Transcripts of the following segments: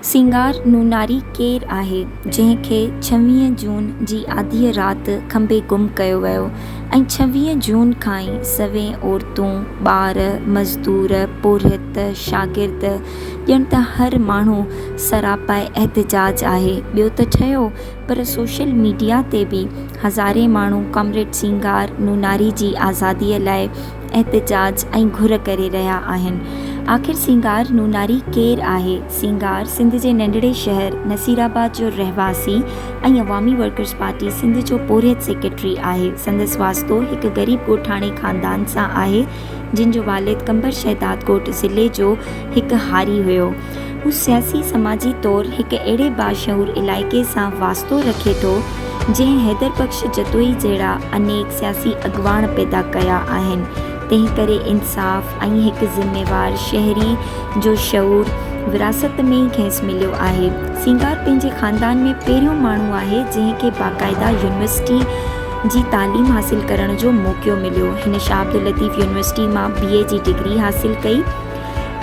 सिंगार नूनारी केरु आहे जंहिंखे 26 जून जी आधी राति खंबे गुम कयो वियो ऐं 26 जून खां ई सवें औरतूं, ॿार, मज़दूर, पुरोहित, शागिर्द ॼण त हर माण्हू सरापाए एहतिजाज आहे। ॿियो त ठहियो, पर सोशल मीडिया ते बि हज़ारे माण्हू कॉमरेड सिंगार नूनारी जी आज़ादीअ लाइ एहतिजाज ऐं घुर करे रहिया आहिनि। आख़िर सिंगार नूनारी केरु आहे? सिंगार सिंध जे नंढड़े शहर नसीराबाद जो रहवासी ऐं अवामी वर्कर्स पार्टी सिंध जो पुरोहित सेक्रेटरी आहे। संदसि वास्तो हिकु ग़रीब ॻोठाणे ख़ानदान सां आहे, जिन जो वालिद कंबर शहदाद ॻोठ ज़िले जो हिकु हारी हुयो। हू सियासी समाजी तौरु हिकु अहिड़े बाशऊर इलाइक़े सां वास्तो रखे थो जंहिं हैदर बख़्श जतोई जहिड़ा अनेक सियासी अॻवान पैदा कया आहिनि। तंहिं करे इंसाफ़ ऐं हिकु ज़िम्मेवार शहरी जो शऊर विरासत में ई खेसि मिलियो आहे। सिंगार पंहिंजे ख़ानदान में पहिरियों माण्हू आहे जंहिंखे बाक़ाइदा यूनिवर्सिटी जी तालीम हासिल करण जो मौक़ो मिलियो। हिन शाह अब्दुल लतीफ़ यूनिवर्सिटी मां BA जी डिग्री हासिल कई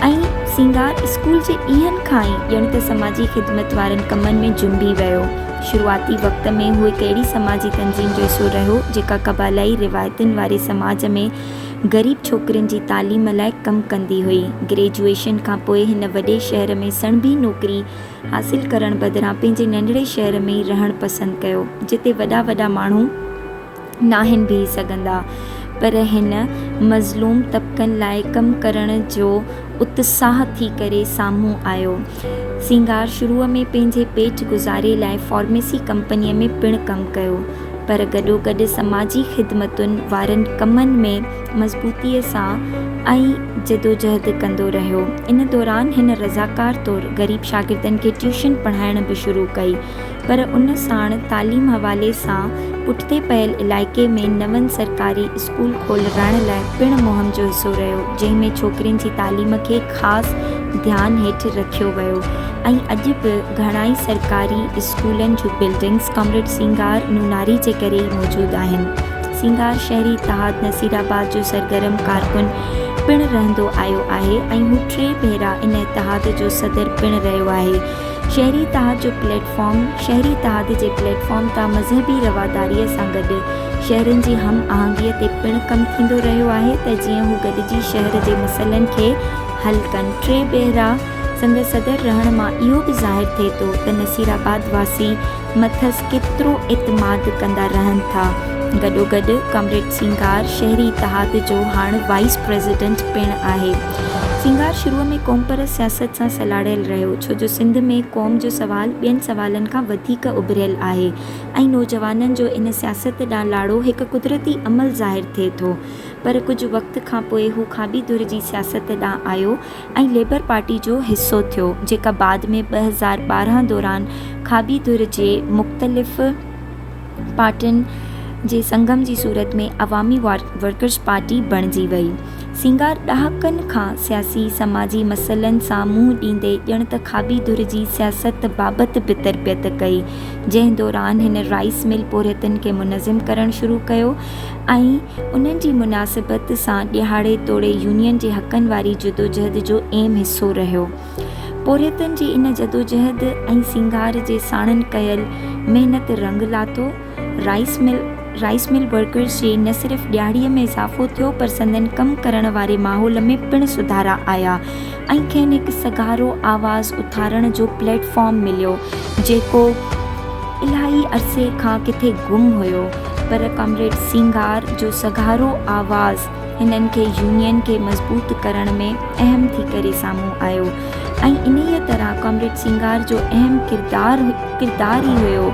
ऐं सिंगार स्कूल जे ॾींहंनि खां ई ॼण त समाजी ख़िदमत वारनि कमनि में जुंबी वियो। शुरूआती वक़्त में हू हिकु अहिड़ी समाजी तंज़ीम जो हिसो रहियो जेका क़बाइली रिवायतुनि वारे समाज में ग़रीब छोकिरियुनि जी तालीम लाइ कमु कंदी हुई। ग्रेजुएशन खां पोइ हिन वॾे शहर में सणबी नौकरी हासिल करण बदिरां पंहिंजे नंढड़े शहर में ई रहणु पसंदि कयो, जिते वॾा वॾा माण्हू नाहिनि बीही सघंदा, पर हिन मज़लूम तबक़नि लाइ कमु करण जो उत्साह थी करे साम्हूं आयो। सिंगार शुरूअ में पंहिंजे पेट गुज़ारे लाइ फार्मेसी कंपनीअ में पिणु कमु कयो, पर गॾोगॾु समाजी ख़िदमतुनि वारनि कमनि में मज़बूतीअ सां ऐं जदोजहद कंदो रहियो। इन दौरान हिन रज़ाकार तौरु ग़रीब शागिर्दनि खे ट्यूशन पढ़ाइण बि शुरू कई, पर उन साण तालीम हवाले सां पुठिते पियल इलाइक़े में नवनि सरकारी स्कूल खोलाइण लाइ पिणु मुहिम जो हिसो रहियो, जंहिंमें छोकिरियुनि जी तालीम खे ख़ासि ध्यानु हेठि रखियो वियो। ऐं अॼु बि घणाई सरकारी स्कूलनि जूं बिल्डिंग्स कॉमरेड सिंगार नूनारी जे करे ई मौजूदु आहिनि। सिंगार शहरी इतिहाद नसीराबाद जो सरगर्म कारकुन पिणु रहंदो आयो आहे ऐं हू 3 भेरा इन इतिहाद जो सदर पिणु रहियो आहे। शहरी इतिहाद जे प्लेटफॉर्म तां मज़हबी रवादारीअ सां गॾु शहरनि जी हम आहंगीअ ते पिणु कमु थींदो रहियो आहे त जीअं हू गॾिजी शहर जे मसइलनि खे हल कनि। 3 भेरा संदसि सदर रहण मां इहो बि ज़ाहिर थिए थो त नसीराबाद वासी मथसि केतिरो एतमाद कंदा रहनि था। गॾोगॾु कॉमरेड सिंगार शहरी इतिहाद जो हाणे वाइस प्रेसिडेंट पिणु आहे। सिंगार शुरूअ में क़ौम परस्त सियासत सां सलाड़ियल रहियो, छो जो सिंध में क़ौम जो सवाल ॿियनि सवालनि खां वधीक उभिरियल आहे ऐं नौजवाननि जो इन सियासत ॾांहुं लाड़ो हिकु कुदरती अमल ज़ाहिर थिए थो। पर कुझु वक़्त खां पोइ हू खाॿी धुर जी सियासत ॾांहुं आयो ऐं लेबर पार्टी जो हिसो थियो, जेका बाद में 2012 दौरान खाॿी धुर जे मुख़्तलिफ़ पार्टियुनि जे संगम जी सूरत में अवामी वर्कर्स पार्टी बणिजी वई। सिंगार ॾहाकनि खां सियासी समाजी मसइलनि सां मुंहुं ॾींदे ॼण त खाॿी धुर जी सियासत बाबति बि तरबियत कई, जंहिं दौरान हिन राइस मिल पुरोहितनि खे मुनज़िम करणु शुरू कयो ऐं उन्हनि जी मुनासिबत सां ॾिहाड़े तोड़े यूनियन जे हक़नि वारी जदोजहद जो अहम हिसो रहियो। पुरोहितनि जी इन जदोजहद ऐं सिंगार जे साणनि कयल महिनत रंग लाथो। राइस मिल वर्कर्स जे न सिर्फ़ु ॾियारीअ में इज़ाफ़ो थियो, पर संदनि कमु करण वारे माहौल में पिणु सुधारा आया ऐं खेनि हिकु सगारो आवाज़ु उथारण जो प्लेटफॉर्म मिलियो, जेको इलाही अरसे खां किथे गुम हुयो। पर कॉमरेड सिंगार जो सगारो आवाज़ हिननि खे यूनियन खे मज़बूत करण में अहम थी करे साम्हूं आयो ऐं इन्हीअ तरह कॉमरेड सिंगार जो अहम किरदार ई हुयो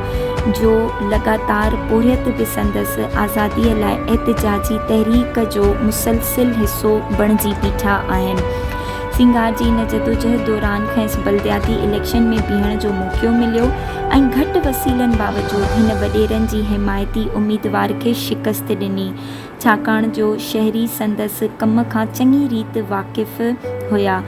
जो लॻातार पुरोहित बि संदसि आज़ादीअ लाइ एहतिजाजी तहरीक जो मुसलसिल हिसो बणिजी बीठा आहिनि। सिंगार जी इन जदोजहद दौरान खेसि बल्दियाती इलेक्शन में बीहण जो मौक़ो मिलियो ऐं घटि वसीलनि बावजूदि हिन वॾेरनि जी हिमायती उम्मीदवार खे शिकस्त ॾिनी, छाकाणि जो शहरी संदसि कम खां चङी रीति वाक़िफ़ हुया।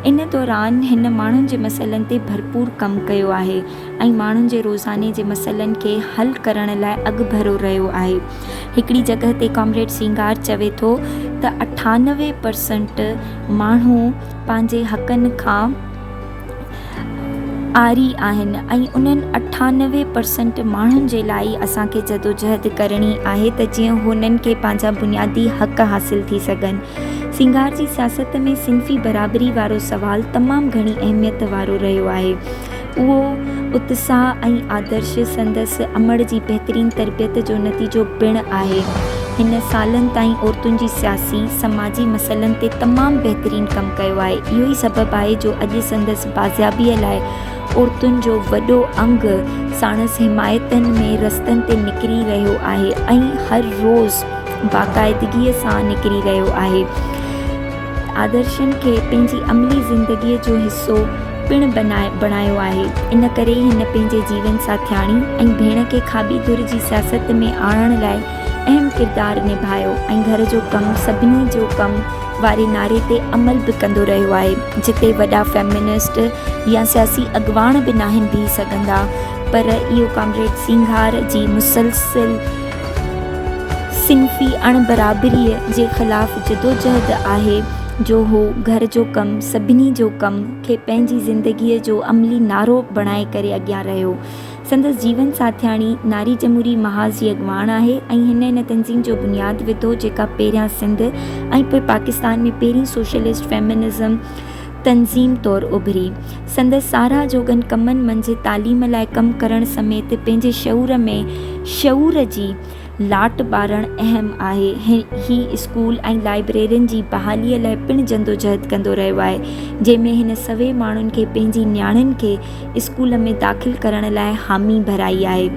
इन दौरान हिन माण्हुनि जे मसइलनि ते भरपूर कमु कयो आहे ऐं माण्हुनि जे रोज़ाने जे मसइलनि खे हल करण लाइ अॻुभरो रहियो आहे। हिकिड़ी जॻह ते कॉमरेड सिंगार चवे थो त 98% माण्हू पंहिंजे हक़नि खां आरी आहिनि ऐं उन्हनि 98% माण्हुनि जे लाइ असांखे जदोजहद करणी आहे त जीअं हुननि खे पंहिंजा बुनियादी हक़ हासिल थी सघनि। सिंगार जी सियासत में सिंफ़ी बराबरी वारो सवाल तमामु घणी अहमियत वारो रहियो आहे। उहो उत्साह ऐं आदर्श संदसि अमड़ जी बहितरीन तरबियत जो नतीजो पिणु आहे। हिन सालनि ताईं औरतुनि जी सियासी समाजी मसइलनि ते तमामु बहितरीन कमु कयो आहे। इहो ई सबबु आहे जो अॼु संदसि बाज़ियाबीअ लाइ औरतुनि जो वॾो अंग साणसि हिमायतनि में रस्तनि ते निकिरी रहियो आहे ऐं हर रोज़ु बाक़ाइदगीअ सां निकिरी रहियो आहे। आदर्शनि खे पंहिंजी अमली ज़िंदगीअ जो हिसो पिणु बणायो आहे। इन करे ई हिन पंहिंजे जीवन साथियाणी ऐं भेण खे खाॿी धुर जी सियासत में आणण लाइ अहम किरदारु निभायो ऐं घर जो कमु सभिनी जो कमु वारे नारे ते अमल बि कंदो रहियो आहे। जिते वॾा फेमिनिस्ट या सियासी अॻुवान बि नाहिनि बीह सघंदा, पर इहो कॉमरेड सिंगार जी मुसलसिल सिंफ़ी अणबराबरीअ जे ख़िलाफ़ जदोजहद आहे जो हू घर जो कमु सभिनी जो कमु खे पंहिंजी ज़िंदगीअ जो अमली नारो बणाए करे अॻियां रहियो। संदसि जीवन साथियाणी नारी जमहूरी महाज़ जी अॻुवान आहे ऐं हिन तंज़ीम जो बुनियादु विधो जेका पहिरियां सिंध ऐं पोइ पाकिस्तान में पहिरीं सोशलिस्ट फेमिनिज़म तंज़ीम तौरु उभिरी। संदसि साराह जोगनि कमनि मंझि तालीम लाइ कमु करण समेत पंहिंजे शऊर जी लाट ॿारणु अहम आहे। ही स्कूल ऐं लाइब्रेरियुनि जी बहालीअ लाइ पिणु जदोजहद कंदो रहियो आहे, जंहिंमें हिन सभई माण्हुनि खे पंहिंजी नियाणियुनि खे स्कूल में दाख़िल करण लाइ हामी भराई आहे।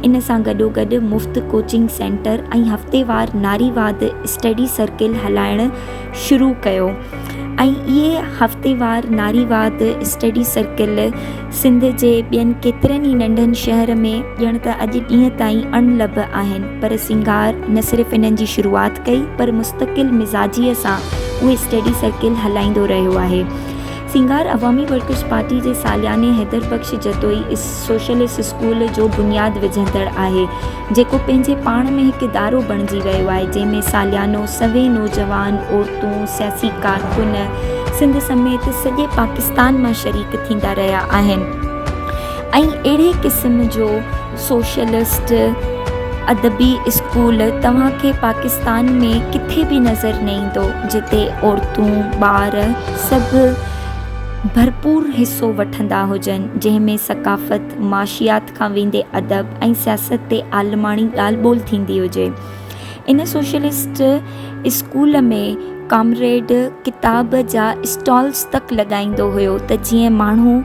इन सां गॾोगॾु मुफ़्त कोचिंग सेंटर ऐं हफ़्तेवार नारीवाद स्टडी सर्किल हलाइणु शुरू कयो ऐं इहे हफ़्तेवार नारीवाद स्टडी सर्किल सिंध जे ॿियनि केतिरनि ई नंढनि शहर में ॼण त अॼु ॾींहं ताईं अणलभ आहिनि। पर सिंगार न सिर्फ़ु इन्हनि जी शुरूआति कई, पर मुस्तक़िल मिज़ाजीअ सां उहे स्टडी सर्किल हलाईंदो रहियो आहे। सिंगार अवामी वर्कर्स पार्टी जे सालियाने हैदर बख़्श जतोई सोशलिस्ट स्कूल जो बुनियादु विझंदड़ आहे, जेको पंहिंजे पाण में हिकु इदारो बणिजी वियो आहे, जंहिंमें सालियानो सभई नौजवान औरतूं सियासी कारकुन सिंध समेत सॼे पाकिस्तान मां शरीक थींदा रहिया आहिनि ऐं अहिड़े क़िस्म जो सोशलिस्ट अदबी स्कूल तव्हांखे पाकिस्तान में किथे बि नज़र न ईंदो, जिते औरतूं ॿार सभु भरपूर हिसो वठंदा हुजनि, जंहिंमें सकाफ़त माशियात खां वेंदे अदब ऐं सियासत ते आलमाणी ॻाल्हि ॿोल थींदी हुजे। इन सोशलिस्ट स्कूल में कॉमरेड किताब जा स्टॉल्स तक लॻाईंदो हुयो त जीअं माण्हू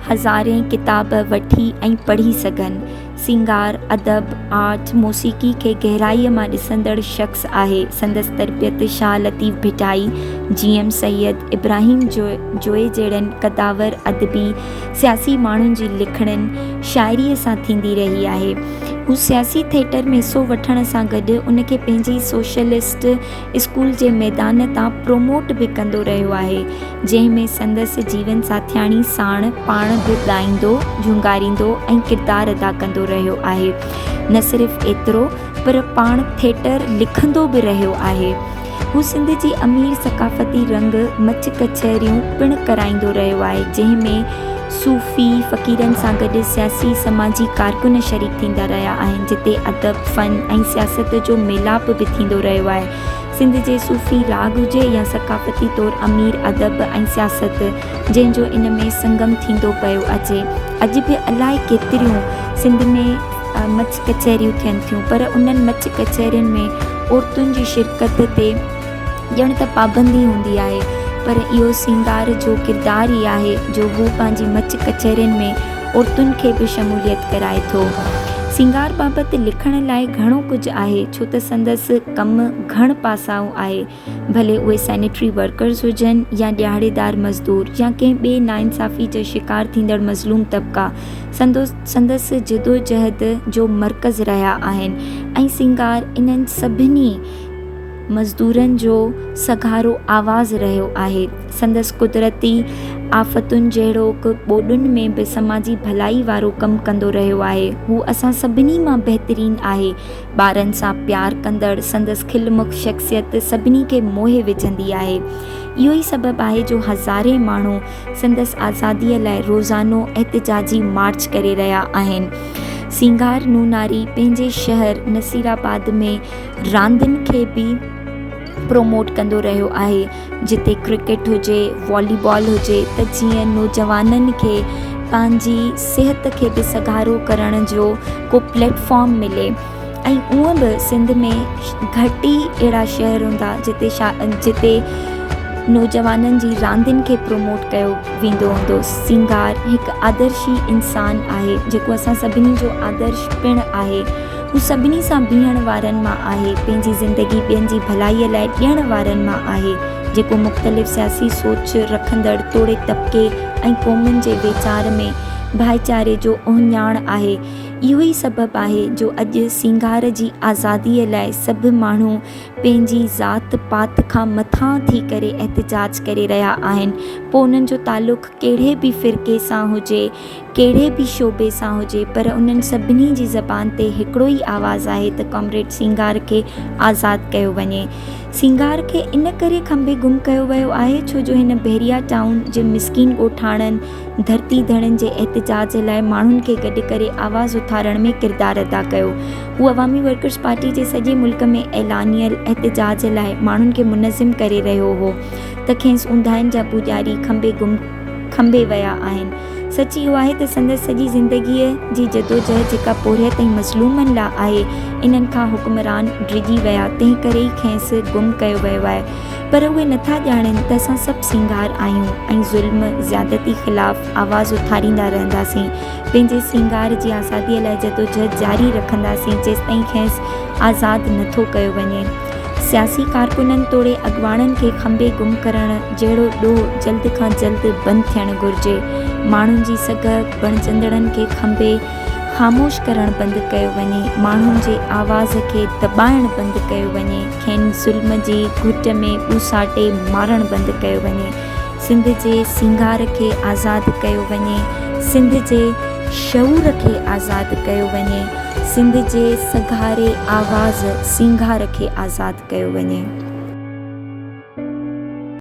हज़ारे किताब वठी ऐं पढ़ी सघनि। सिंगार अदब आर्ट मौसीक़ी खे गहराईअ मां ॾिसंदड़ शख़्स आहे। संदसि तरबियत शाह लतीफ़ भिटाई, GM सैयद इब्राहिम जोए जहिड़नि कदावर अदबी सियासी माण्हुनि जी लिखणनि शाइरीअ सां थींदी रही आहे। हू सियासी थिएटर में हिसो वठण सां गॾु उनखे पंहिंजी सोशलिस्ट स्कूल जे मैदान तां प्रोमोट बि कंदो रहियो आहे, जंहिंमें संदसि जीवन साथियाणी साण पाण बि ॻाईंदो झुंगारींदो ऐं किरदारु अदा कंदो रहियो आहे। न सिर्फ़ु एतिरो, पर पाण थिएटर लिखंदो बि रहियो आहे। हू सिंध जी अमीर सकाफ़ती रंग मच कचहरियूं पिणु कराईंदो रहियो आहे, जंहिंमें सूफ़ी फ़क़ीरनि सां गॾु सियासी समाजी कारकुन शरीक थींदा रहिया आहिनि, जिते अदब फ़न ऐं सियासत जो मेलाप बि थींदो रहियो आहे। सिंध जे सूफ़ी राग हुजे या सकाफ़ती तौरु अमीर अदब ऐं सियासत, जंहिंजो इन में संगम थींदो पियो अचे। अॼु बि अलाए केतिरियूं सिंध में मच कचहरियूं थियनि थियूं, पर उन्हनि मच कचहरियुनि में औरतुनि जी शिरकत ते ॼण त पाबंदी हूंदी आहे, पर इहो सिंगार जो किरदारु ई आहे जो हू पंहिंजी मच कचहरियुनि में औरतुनि खे बि शमूलियत कराए थो। सिंगार बाबति लिखण लाइ घणो कुझु आहे, छो त संदसि कमु घण पासाऊं आहे, भले उहे सैनिटरी वर्कर्स हुजनि या ॾियाड़ेदार मज़दूर या कंहिं ॿिए नाइंसाफ़ी जो शिकार थींदड़ मज़लूम तबिका संदसि जदोजहद जो मर्कज़ रहिया आहिनि ऐं सिंगार इन्हनि सभिनी मज़दूरनि जो सघारो आवाज़ रहियो आहे। संदसि कुदरती आफ़तुनि जहिड़ोकि ॿोॾुनि में बि समाजी भलाई वारो कमु कंदो रहियो आहे। हू असां सभिनी मां बहितरीनु आहे। ॿारनि सां प्यारु कंदड़ संदसि खिलमुख शख़्सियत सभिनी खे मोहे विझंदी आहे। इहो ई सबबु आहे जो हज़ारे माण्हू संदसि आज़ादीअ लाइ रोज़ानो एहतिजाजी मार्च करे रहिया आहिनि। सिंगार नूनारी पंहिंजे शहर नसीराबाद में रांदियुनि खे बि प्रोमोट कंदो रहियो आहे, जिते क्रिकेट हुजे, वॉलीबॉल हुजे, त जीअं नौजवाननि खे पंहिंजी सिहत खे बि सगारो करण जो को प्लेटफॉर्म मिले। ऐं उअं बि सिंध में घटि ई अहिड़ा शहर हूंदा जिते नौजवाननि जी रांदियुनि खे प्रोमोट कयो वेंदो हूंदो। सिंगार हिकु आदर्शी इंसानु आहे जेको असां सभिनी जो आदर्श पिणु आहे। हू सभिनी सां बीहण वारनि मां आहे, पंहिंजी ज़िंदगी ॿियनि जी भलाईअ लाइ ॾियण वारनि मां आहे, जेको मुख़्तलिफ़ सियासी सोच रखंदड़ तोड़े तबिके ऐं क़ौमुनि जे वीचार में भाईचारे जो उहिञाण आहे। इहो ई सबबु आहे जो अॼु सिंगार जी आज़ादीअ लाइ सभु माण्हू पंहिंजी ज़ात पात खां मथां थी करे एहतिजाज करे रहिया आहिनि। पोइ उन्हनि जो तालुक़ कहिड़े बि फ़िरके सां हुजे, कहिड़े बि शोबे सां हुजे, पर उन्हनि सभिनी जी ज़बान ते हिकिड़ो ई आवाज़ु आहे त कॉमरेड सिंगार खे आज़ादु कयो वञे। सिंगार खे इन करे खंबे गुम कयो वियो आहे छो जो हिन बहरिया टाउन जे मिसकिन ॻोठाणनि धरती धड़नि जे एहतिजाज लाइ माण्हुनि खे गॾु करे आवाज़ उथारण में किरदारु अदा कयो। हू अवामी वर्कर्स पार्टी जे सॼे मुल्क में ऐलानियल एहतिजाज लाइ माण्हुनि खे मुनज़िम करे रहियो हो, त खेसि ऊंदाहिनि जा पुॼारी खंबे विया आहिनि। सच इहो आहे त संदसि सॼी ज़िंदगीअ जी जदोजहद जेका पोरिया ताईं मज़लूमनि लाइ आहे, इन्हनि खां हुक्मरान डिॼी विया, तंहिं करे ई खेसि गुम कयो वियो आहे। पर उहे नथा ॼाणनि त असां सभु सिंगार आहियूं ऐं ज़ुल्म ज़्यादती ख़िलाफ़ु आवाज़ उथारींदा रहंदासीं। पंहिंजे सिंगार जी आज़ादीअ लाइ जदोजहद जारी रखंदासीं जेसि ताईं खेसि आज़ादु नथो कयो वञे। सियासी कारकुननि तोड़े अॻुवाणनि खे खंबे गुम करण जहिड़ो ॾोह जल्द खां जल्द बंदि थियणु घुरिजे। माण्हुनि जी सघ बणजंदड़नि खे खंबे ख़ामोश करणु बंदि कयो वञे। माण्हुनि जे आवाज़ खे दॿाइणु बंदि कयो वञे। खेनि ज़ुल्म जी घुट में ॿुसाटे मारणु बंदि कयो वञे। सिंध जे सिंगार खे आज़ादु कयो वञे। सिंध जे शऊर खे आज़ादु कयो वञे। सिंध जे सघारे आवाज़ सिंगार खे आज़ादु कयो वञे।